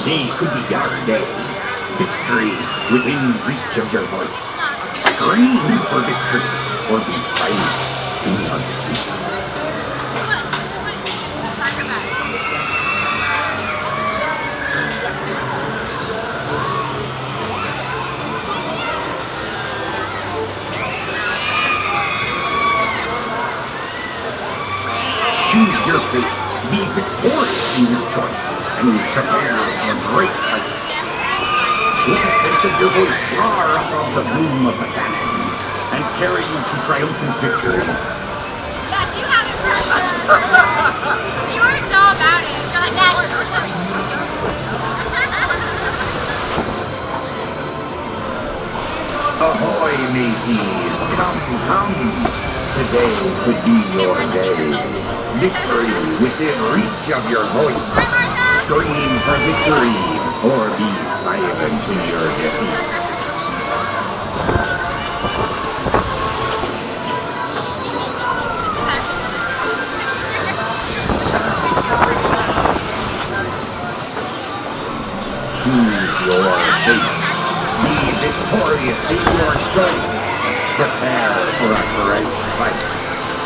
Today could be your day. Victory within reach of your voice. Scream for victory or be silent in your defeat. Choose your fate. Be victorious in your choice and prepare for great fight. Let the space of your voice roar above the boom of the cannon and carry you to triumphant victory. Yes, you have it right. You were so about it. You're like, that's Ahoy, mateys! Come, come! Today could be your day. Victory within reach of your voice. Scream for victory or be silent in your defeat. Choose your fate. Be victorious in your choice. Prepare for a great fight.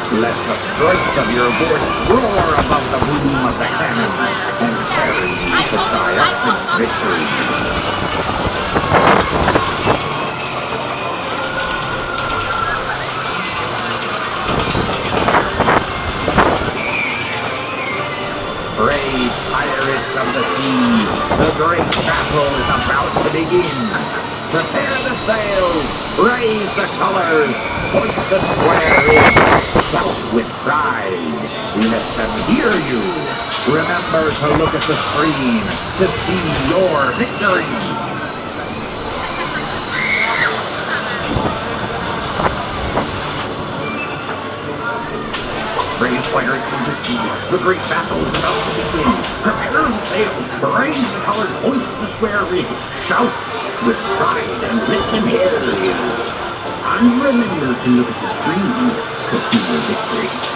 Let the strength of your voice roar above the boom of the cannons and carry you to triumphant victory. Brave pirates of the sea, the great battle is about to begin. Prepare the sails, raise the colors, hoist the square rig, shout with pride. Let them hear you. Remember to look at the screen to see your victory. Brave pirates of the sea, the great battle is about to begin. Prepare the sails, raise the colors, hoist the square rig, shout with pride and let them hear you. And remember to look at the screen to see your victory.